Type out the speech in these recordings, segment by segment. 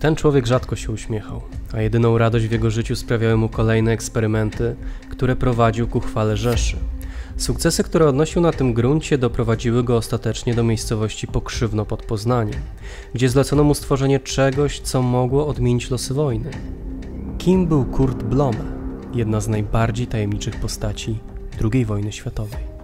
Ten człowiek rzadko się uśmiechał, a jedyną radość w jego życiu sprawiały mu kolejne eksperymenty, które prowadził ku chwale Rzeszy. Sukcesy, które odnosił na tym gruncie, doprowadziły go ostatecznie do miejscowości Pokrzywno pod Poznaniem, gdzie zlecono mu stworzenie czegoś, co mogło odmienić losy wojny. Kim był Kurt Blome, jedna z najbardziej tajemniczych postaci II wojny światowej?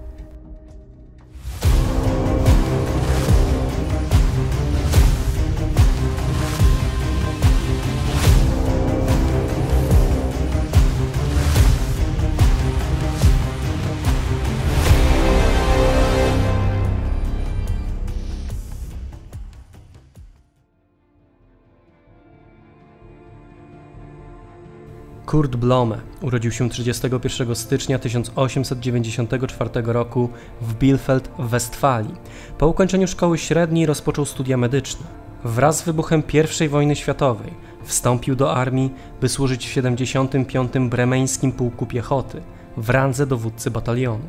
Kurt Blome urodził się 31 stycznia 1894 roku w Bielefeld w Westfalii. Po ukończeniu szkoły średniej rozpoczął studia medyczne. Wraz z wybuchem I wojny światowej wstąpił do armii, by służyć w 75. Bremeńskim Pułku Piechoty w randze dowódcy batalionu.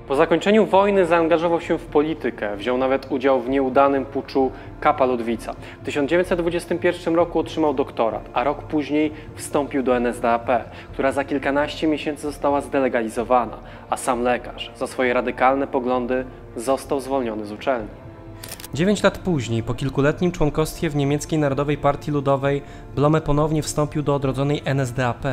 Po zakończeniu wojny zaangażował się w politykę, wziął nawet udział w nieudanym puczu Kapa Ludwica. W 1921 roku otrzymał doktorat, a rok później wstąpił do NSDAP, która za kilkanaście miesięcy została zdelegalizowana, a sam lekarz za swoje radykalne poglądy został zwolniony z uczelni. 9 lat później, po kilkuletnim członkostwie w niemieckiej Narodowej Partii Ludowej, Blome ponownie wstąpił do odrodzonej NSDAP,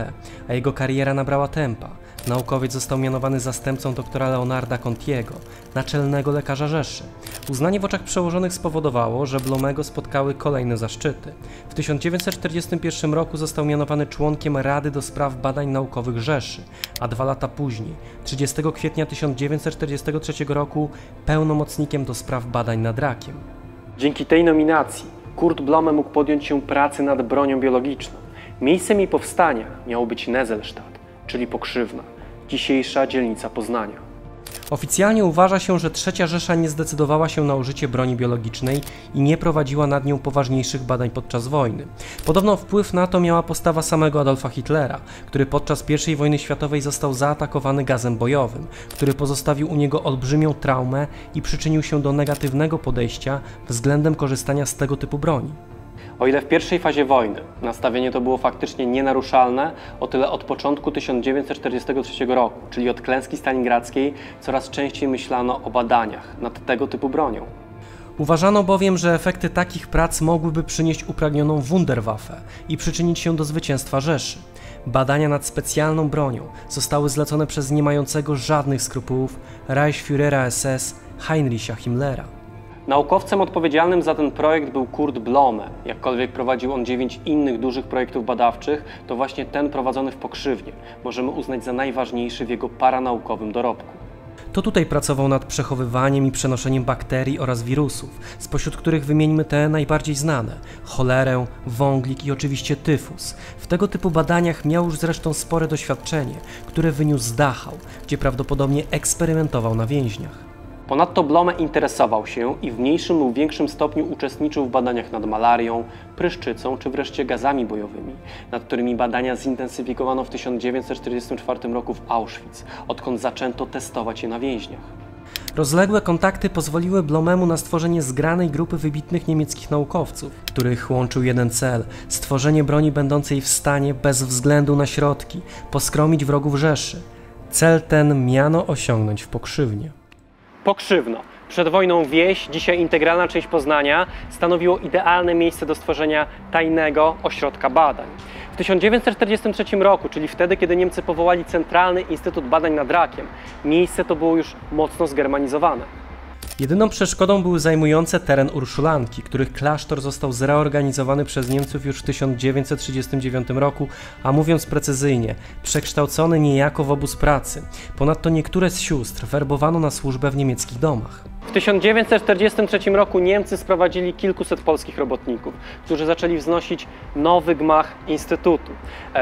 a jego kariera nabrała tempa. Naukowiec został mianowany zastępcą doktora Leonarda Contiego, naczelnego lekarza Rzeszy. Uznanie w oczach przełożonych spowodowało, że Blomego spotkały kolejne zaszczyty. W 1941 roku został mianowany członkiem Rady do Spraw Badań Naukowych Rzeszy, a 2 lata później, 30 kwietnia 1943 roku, pełnomocnikiem do spraw badań nad rakiem. Dzięki tej nominacji Kurt Blome mógł podjąć się pracy nad bronią biologiczną. Miejscem jej powstania miało być Nezelstadt, czyli Pokrzywna, dzisiejsza dzielnica Poznania. Oficjalnie uważa się, że III Rzesza nie zdecydowała się na użycie broni biologicznej i nie prowadziła nad nią poważniejszych badań podczas wojny. Podobno wpływ na to miała postawa samego Adolfa Hitlera, który podczas I wojny światowej został zaatakowany gazem bojowym, który pozostawił u niego olbrzymią traumę i przyczynił się do negatywnego podejścia względem korzystania z tego typu broni. O ile w pierwszej fazie wojny nastawienie to było faktycznie nienaruszalne, o tyle od początku 1943 roku, czyli od klęski stalingradzkiej, coraz częściej myślano o badaniach nad tego typu bronią. Uważano bowiem, że efekty takich prac mogłyby przynieść upragnioną Wunderwaffe i przyczynić się do zwycięstwa Rzeszy. Badania nad specjalną bronią zostały zlecone przez nie mającego żadnych skrupułów Reichsführera SS Heinricha Himmlera. Naukowcem odpowiedzialnym za ten projekt był Kurt Blome. Jakkolwiek prowadził on 9 innych dużych projektów badawczych, to właśnie ten prowadzony w Pokrzywnie możemy uznać za najważniejszy w jego paranaukowym dorobku. To tutaj pracował nad przechowywaniem i przenoszeniem bakterii oraz wirusów, spośród których wymieńmy te najbardziej znane: cholerę, wąglik i oczywiście tyfus. W tego typu badaniach miał już zresztą spore doświadczenie, które wyniósł z Dachau, gdzie prawdopodobnie eksperymentował na więźniach. Ponadto Blome interesował się i w mniejszym lub większym stopniu uczestniczył w badaniach nad malarią, pryszczycą czy wreszcie gazami bojowymi, nad którymi badania zintensyfikowano w 1944 roku w Auschwitz, odkąd zaczęto testować je na więźniach. Rozległe kontakty pozwoliły Blomemu na stworzenie zgranej grupy wybitnych niemieckich naukowców, których łączył jeden cel: stworzenie broni będącej w stanie bez względu na środki poskromić wrogów Rzeszy. Cel ten miano osiągnąć w Pokrzywnie. Pokrzywno, przed wojną wieś, dzisiaj integralna część Poznania, stanowiło idealne miejsce do stworzenia tajnego ośrodka badań. W 1943 roku, czyli wtedy, kiedy Niemcy powołali Centralny Instytut Badań nad Rakiem, miejsce to było już mocno zgermanizowane. Jedyną przeszkodą były zajmujące teren Urszulanki, których klasztor został zreorganizowany przez Niemców już w 1939 roku, a mówiąc precyzyjnie, przekształcony niejako w obóz pracy. Ponadto niektóre z sióstr werbowano na służbę w niemieckich domach. W 1943 roku Niemcy sprowadzili kilkuset polskich robotników, którzy zaczęli wznosić nowy gmach Instytutu.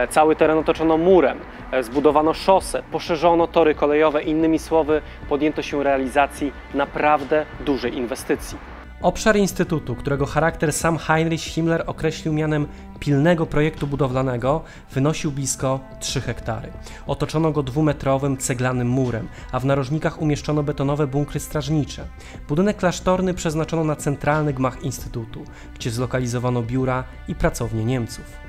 Cały teren otoczono murem, zbudowano szosę, poszerzono tory kolejowe, innymi słowy podjęto się realizacji naprawdę dużej inwestycji. Obszar Instytutu, którego charakter sam Heinrich Himmler określił mianem pilnego projektu budowlanego, wynosił blisko 3 hektary. Otoczono go 2-metrowym ceglanym murem, a w narożnikach umieszczono betonowe bunkry strażnicze. Budynek klasztorny przeznaczono na centralny gmach Instytutu, gdzie zlokalizowano biura i pracownie Niemców.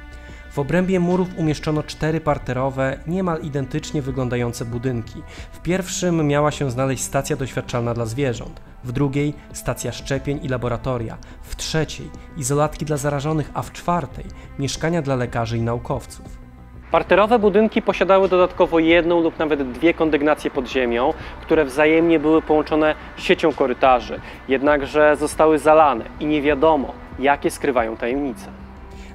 W obrębie murów umieszczono 4 parterowe, niemal identycznie wyglądające budynki. W pierwszym miała się znaleźć stacja doświadczalna dla zwierząt, w drugiej stacja szczepień i laboratoria, w trzeciej izolatki dla zarażonych, a w czwartej mieszkania dla lekarzy i naukowców. Parterowe budynki posiadały dodatkowo 1 lub nawet 2 kondygnacje pod ziemią, które wzajemnie były połączone siecią korytarzy, jednakże zostały zalane i nie wiadomo, jakie skrywają tajemnice.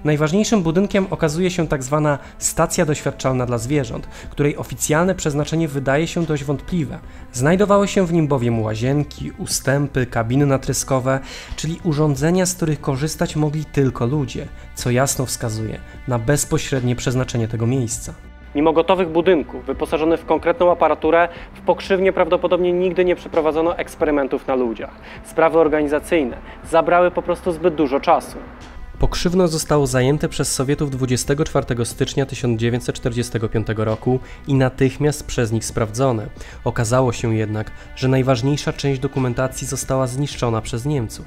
Najważniejszym budynkiem okazuje się tzw. stacja doświadczalna dla zwierząt, której oficjalne przeznaczenie wydaje się dość wątpliwe. Znajdowały się w nim bowiem łazienki, ustępy, kabiny natryskowe, czyli urządzenia, z których korzystać mogli tylko ludzie, co jasno wskazuje na bezpośrednie przeznaczenie tego miejsca. Mimo gotowych budynków, wyposażonych w konkretną aparaturę, w Pokrzywnie prawdopodobnie nigdy nie przeprowadzono eksperymentów na ludziach. Sprawy organizacyjne zabrały po prostu zbyt dużo czasu. Pokrzywno zostało zajęte przez Sowietów 24 stycznia 1945 roku i natychmiast przez nich sprawdzone. Okazało się jednak, że najważniejsza część dokumentacji została zniszczona przez Niemców.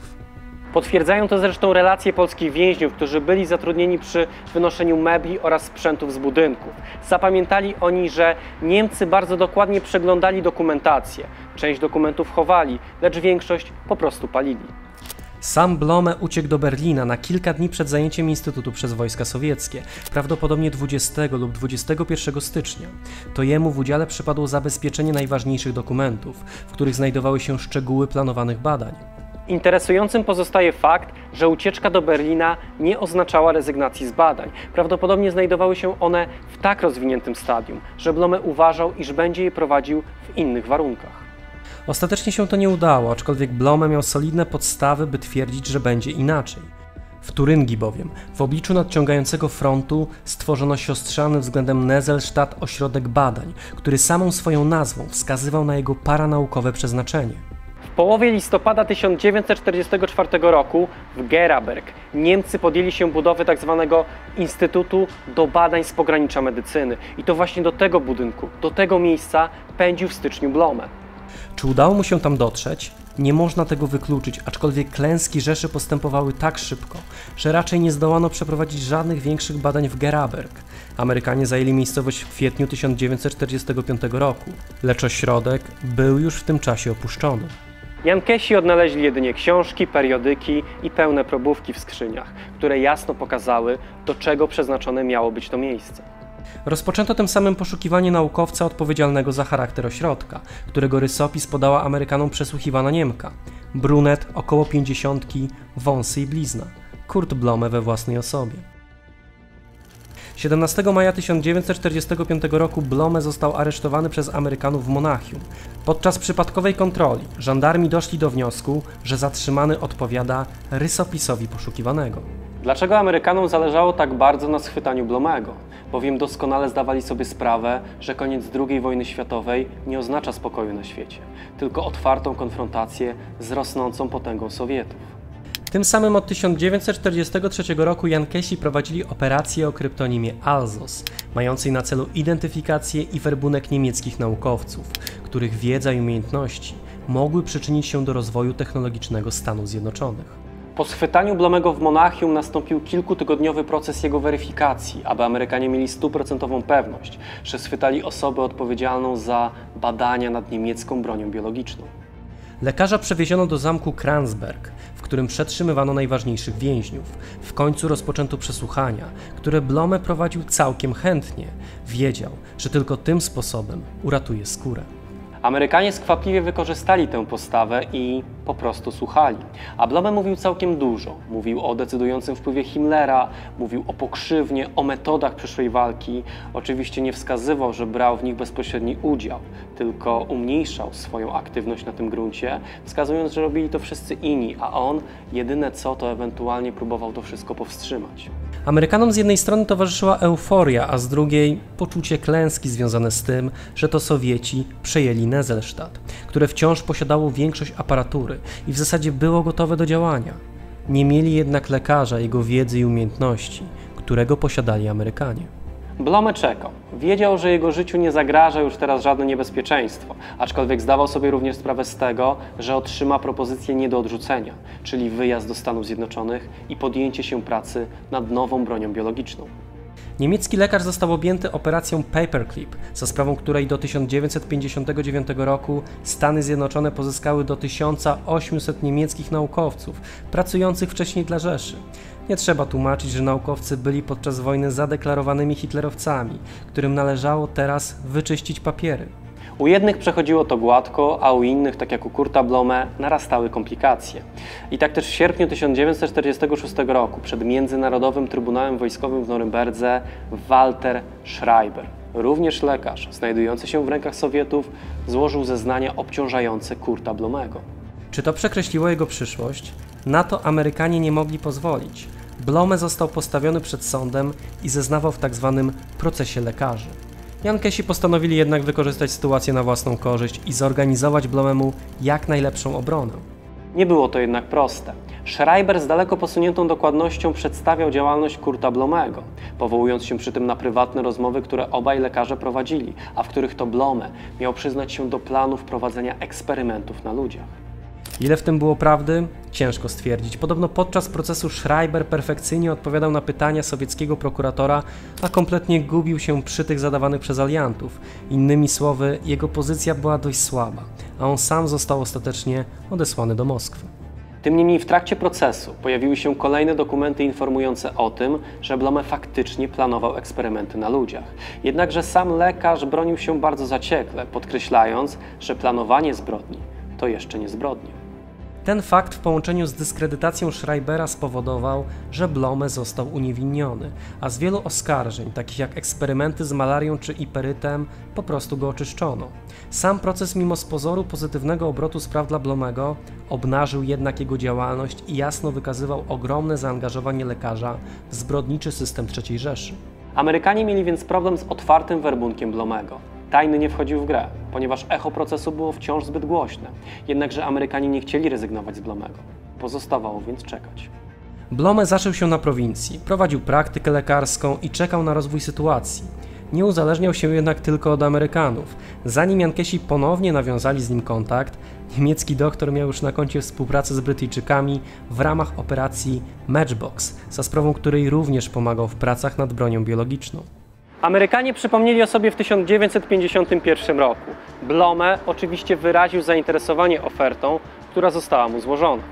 Potwierdzają to zresztą relacje polskich więźniów, którzy byli zatrudnieni przy wynoszeniu mebli oraz sprzętów z budynków. Zapamiętali oni, że Niemcy bardzo dokładnie przeglądali dokumentację. Część dokumentów chowali, lecz większość po prostu palili. Sam Blome uciekł do Berlina na kilka dni przed zajęciem Instytutu przez wojska sowieckie, prawdopodobnie 20 lub 21 stycznia. To jemu w udziale przypadło zabezpieczenie najważniejszych dokumentów, w których znajdowały się szczegóły planowanych badań. Interesującym pozostaje fakt, że ucieczka do Berlina nie oznaczała rezygnacji z badań. Prawdopodobnie znajdowały się one w tak rozwiniętym stadium, że Blome uważał, iż będzie je prowadził w innych warunkach. Ostatecznie się to nie udało, aczkolwiek Blome miał solidne podstawy, by twierdzić, że będzie inaczej. W Turyngii bowiem, w obliczu nadciągającego frontu, stworzono siostrzany względem Nesselstadt ośrodek badań, który samą swoją nazwą wskazywał na jego paranaukowe przeznaczenie. W połowie listopada 1944 roku w Geraberg Niemcy podjęli się budowy tzw. Instytutu do Badań z Pogranicza Medycyny i to właśnie do tego budynku, do tego miejsca pędził w styczniu Blome. Czy udało mu się tam dotrzeć? Nie można tego wykluczyć, aczkolwiek klęski Rzeszy postępowały tak szybko, że raczej nie zdołano przeprowadzić żadnych większych badań w Geraberg. Amerykanie zajęli miejscowość w kwietniu 1945 roku, lecz ośrodek był już w tym czasie opuszczony. Jankesi odnaleźli jedynie książki, periodyki i pełne probówki w skrzyniach, które jasno pokazały, do czego przeznaczone miało być to miejsce. Rozpoczęto tym samym poszukiwanie naukowca odpowiedzialnego za charakter ośrodka, którego rysopis podała Amerykanom przesłuchiwana Niemka. Brunet, około 50, wąsy i blizna. Kurt Blome we własnej osobie. 17 maja 1945 roku Blome został aresztowany przez Amerykanów w Monachium. Podczas przypadkowej kontroli żandarmi doszli do wniosku, że zatrzymany odpowiada rysopisowi poszukiwanego. Dlaczego Amerykanom zależało tak bardzo na schwytaniu Blomego? Bowiem doskonale zdawali sobie sprawę, że koniec II wojny światowej nie oznacza spokoju na świecie, tylko otwartą konfrontację z rosnącą potęgą Sowietów. Tym samym od 1943 roku Jankesi prowadzili operację o kryptonimie Alsos, mającej na celu identyfikację i werbunek niemieckich naukowców, których wiedza i umiejętności mogły przyczynić się do rozwoju technologicznego Stanów Zjednoczonych. Po schwytaniu Blomego w Monachium nastąpił kilkutygodniowy proces jego weryfikacji, aby Amerykanie mieli 100% pewność, że schwytali osobę odpowiedzialną za badania nad niemiecką bronią biologiczną. Lekarza przewieziono do zamku Kransberg, w którym przetrzymywano najważniejszych więźniów. W końcu rozpoczęto przesłuchania, które Blome prowadził całkiem chętnie. Wiedział, że tylko tym sposobem uratuje skórę. Amerykanie skwapliwie wykorzystali tę postawę i po prostu słuchali. A Blome mówił całkiem dużo. Mówił o decydującym wpływie Himmlera, mówił o Pokrzywnie, o metodach przyszłej walki. Oczywiście nie wskazywał, że brał w nich bezpośredni udział, tylko umniejszał swoją aktywność na tym gruncie, wskazując, że robili to wszyscy inni, a on jedyne co to ewentualnie próbował to wszystko powstrzymać. Amerykanom z jednej strony towarzyszyła euforia, a z drugiej poczucie klęski związane z tym, że to Sowieci przejęli Nezelstadt, które wciąż posiadało większość aparatury i w zasadzie było gotowe do działania. Nie mieli jednak lekarza, jego wiedzy i umiejętności, którego posiadali Amerykanie. Blome czekał. Wiedział, że jego życiu nie zagraża już teraz żadne niebezpieczeństwo, aczkolwiek zdawał sobie również sprawę z tego, że otrzyma propozycję nie do odrzucenia, czyli wyjazd do Stanów Zjednoczonych i podjęcie się pracy nad nową bronią biologiczną. Niemiecki lekarz został objęty operacją Paperclip, za sprawą której do 1959 roku Stany Zjednoczone pozyskały do 1800 niemieckich naukowców, pracujących wcześniej dla Rzeszy. Nie trzeba tłumaczyć, że naukowcy byli podczas wojny zadeklarowanymi hitlerowcami, którym należało teraz wyczyścić papiery. U jednych przechodziło to gładko, a u innych, tak jak u Kurta Blome, narastały komplikacje. I tak też w sierpniu 1946 roku przed Międzynarodowym Trybunałem Wojskowym w Norymberdze Walter Schreiber, również lekarz znajdujący się w rękach Sowietów, złożył zeznania obciążające Kurta Blomego. Czy to przekreśliło jego przyszłość? Na to Amerykanie nie mogli pozwolić. Blome został postawiony przed sądem i zeznawał w tzw. procesie lekarzy. Jankesi postanowili jednak wykorzystać sytuację na własną korzyść i zorganizować Blomemu jak najlepszą obronę. Nie było to jednak proste. Schreiber z daleko posuniętą dokładnością przedstawiał działalność Kurta Blomego, powołując się przy tym na prywatne rozmowy, które obaj lekarze prowadzili, a w których to Blome miał przyznać się do planów prowadzenia eksperymentów na ludziach. Ile w tym było prawdy? Ciężko stwierdzić. Podobno podczas procesu Schreiber perfekcyjnie odpowiadał na pytania sowieckiego prokuratora, a kompletnie gubił się przy tych zadawanych przez aliantów. Innymi słowy, jego pozycja była dość słaba, a on sam został ostatecznie odesłany do Moskwy. Tym niemniej w trakcie procesu pojawiły się kolejne dokumenty informujące o tym, że Blome faktycznie planował eksperymenty na ludziach. Jednakże sam lekarz bronił się bardzo zaciekle, podkreślając, że planowanie zbrodni to jeszcze nie zbrodnia. Ten fakt w połączeniu z dyskredytacją Schreibera spowodował, że Blome został uniewinniony, a z wielu oskarżeń, takich jak eksperymenty z malarią czy iperytem, po prostu go oczyszczono. Sam proces mimo z pozoru pozytywnego obrotu spraw dla Blomego obnażył jednak jego działalność i jasno wykazywał ogromne zaangażowanie lekarza w zbrodniczy system III Rzeszy. Amerykanie mieli więc problem z otwartym werbunkiem Blomego. Tajny nie wchodził w grę, ponieważ echo procesu było wciąż zbyt głośne. Jednakże Amerykanie nie chcieli rezygnować z Blomego. Pozostawało więc czekać. Blome zaczął się na prowincji, prowadził praktykę lekarską i czekał na rozwój sytuacji. Nie uzależniał się jednak tylko od Amerykanów. Zanim Jankesi ponownie nawiązali z nim kontakt, niemiecki doktor miał już na koncie współpracę z Brytyjczykami w ramach operacji Matchbox, za sprawą której również pomagał w pracach nad bronią biologiczną. Amerykanie przypomnieli o sobie w 1951 roku. Blome oczywiście wyraził zainteresowanie ofertą, która została mu złożona.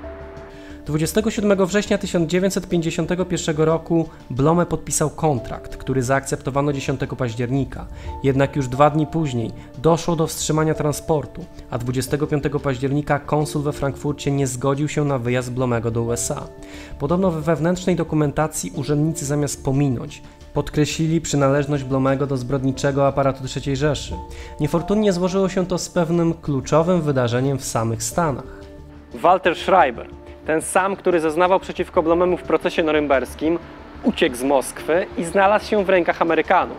27 września 1951 roku Blome podpisał kontrakt, który zaakceptowano 10 października. Jednak już 2 dni później doszło do wstrzymania transportu, a 25 października konsul we Frankfurcie nie zgodził się na wyjazd Blomego do USA. Podobno we wewnętrznej dokumentacji urzędnicy zamiast pominąć, podkreślili przynależność Blomego do zbrodniczego aparatu III Rzeszy. Niefortunnie złożyło się to z pewnym kluczowym wydarzeniem w samych Stanach. Walter Schreiber, ten sam, który zeznawał przeciwko Blomemu w procesie norymberskim, uciekł z Moskwy i znalazł się w rękach Amerykanów.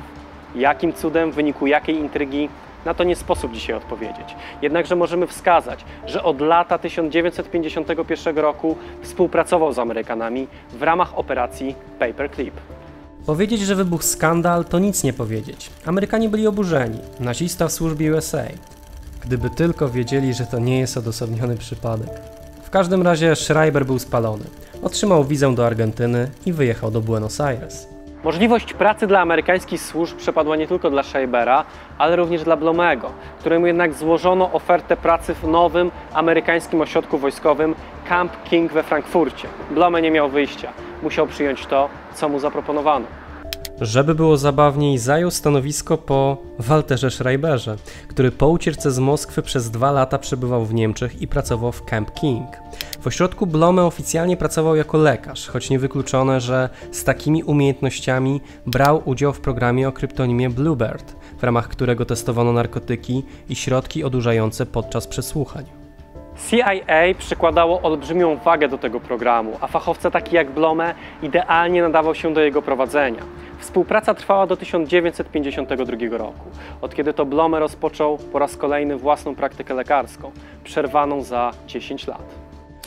Jakim cudem, w wyniku jakiej intrygi, na to nie sposób dzisiaj odpowiedzieć. Jednakże możemy wskazać, że od lata 1951 roku współpracował z Amerykanami w ramach operacji Paperclip. Powiedzieć, że wybuchł skandal, to nic nie powiedzieć. Amerykanie byli oburzeni. Nazista w służbie USA. Gdyby tylko wiedzieli, że to nie jest odosobniony przypadek. W każdym razie Schreiber był spalony. Otrzymał wizę do Argentyny i wyjechał do Buenos Aires. Możliwość pracy dla amerykańskich służb przepadła nie tylko dla Schreibera, ale również dla Blomego, któremu jednak złożono ofertę pracy w nowym amerykańskim ośrodku wojskowym Camp King we Frankfurcie. Blome nie miał wyjścia. Musiał przyjąć to, co mu zaproponowano. Żeby było zabawniej, zajął stanowisko po Walterze Schreiberze, który po ucieczce z Moskwy przez 2 lata przebywał w Niemczech i pracował w Camp King. W ośrodku Blome oficjalnie pracował jako lekarz, choć niewykluczone, że z takimi umiejętnościami brał udział w programie o kryptonimie Bluebird, w ramach którego testowano narkotyki i środki odurzające podczas przesłuchań. CIA przykładało olbrzymią wagę do tego programu, a fachowca taki jak Blome idealnie nadawał się do jego prowadzenia. Współpraca trwała do 1952 roku, od kiedy to Blome rozpoczął po raz kolejny własną praktykę lekarską, przerwaną za 10 lat.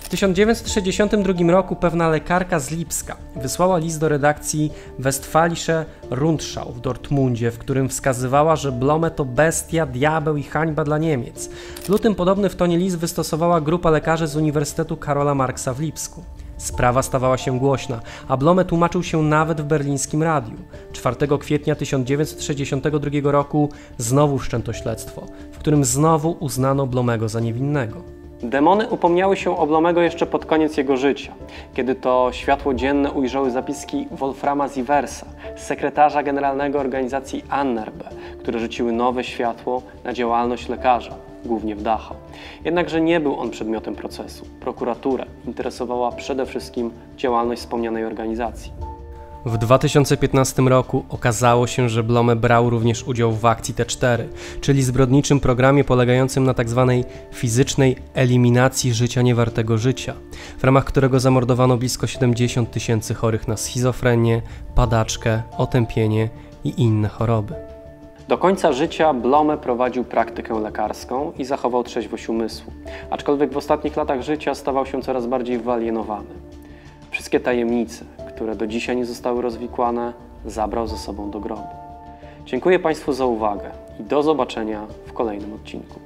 W 1962 roku pewna lekarka z Lipska wysłała list do redakcji Westfalische Rundschau w Dortmundzie, w którym wskazywała, że Blome to bestia, diabeł i hańba dla Niemiec. W lutym podobny w tonie list wystosowała grupa lekarzy z Uniwersytetu Karola Marksa w Lipsku. Sprawa stawała się głośna, a Blome tłumaczył się nawet w berlińskim radiu. 4 kwietnia 1962 roku znowu wszczęto śledztwo, w którym znowu uznano Blomego za niewinnego. Demony upomniały się o Blomego jeszcze pod koniec jego życia, kiedy to światło dzienne ujrzały zapiski Wolframa Sieversa, sekretarza generalnego organizacji ANRB, które rzuciły nowe światło na działalność lekarza, głównie w Dachau. Jednakże nie był on przedmiotem procesu. Prokuraturę interesowała przede wszystkim działalność wspomnianej organizacji. W 2015 roku okazało się, że Blome brał również udział w akcji T4, czyli zbrodniczym programie polegającym na tzw. fizycznej eliminacji życia niewartego życia, w ramach którego zamordowano blisko 70 000 chorych na schizofrenię, padaczkę, otępienie i inne choroby. Do końca życia Blome prowadził praktykę lekarską i zachował trzeźwość umysłu, aczkolwiek w ostatnich latach życia stawał się coraz bardziej wyalienowany. Wszystkie tajemnice, które do dzisiaj nie zostały rozwikłane, zabrał ze sobą do grobu. Dziękuję Państwu za uwagę i do zobaczenia w kolejnym odcinku.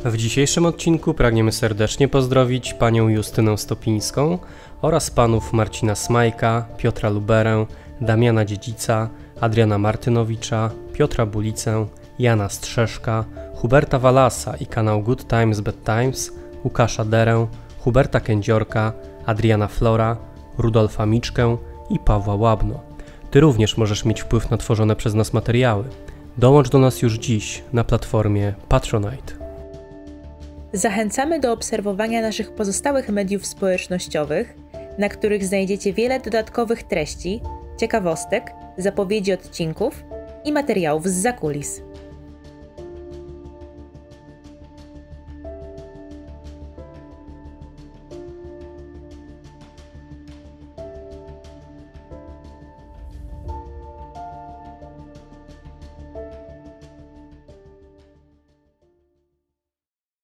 W dzisiejszym odcinku pragniemy serdecznie pozdrowić panią Justynę Stopińską oraz panów Marcina Smajka, Piotra Luberę, Damiana Dziedzica, Adriana Martynowicza, Piotra Bulicę, Jana Strzeszka, Huberta Walasa i kanał Good Times Bad Times, Łukasza Derę, Huberta Kędziorka, Adriana Flora, Rudolfa Miczkę i Pawła Łabno. Ty również możesz mieć wpływ na tworzone przez nas materiały. Dołącz do nas już dziś na platformie Patronite. Zachęcamy do obserwowania naszych pozostałych mediów społecznościowych, na których znajdziecie wiele dodatkowych treści, ciekawostek, zapowiedzi odcinków i materiałów zza kulis.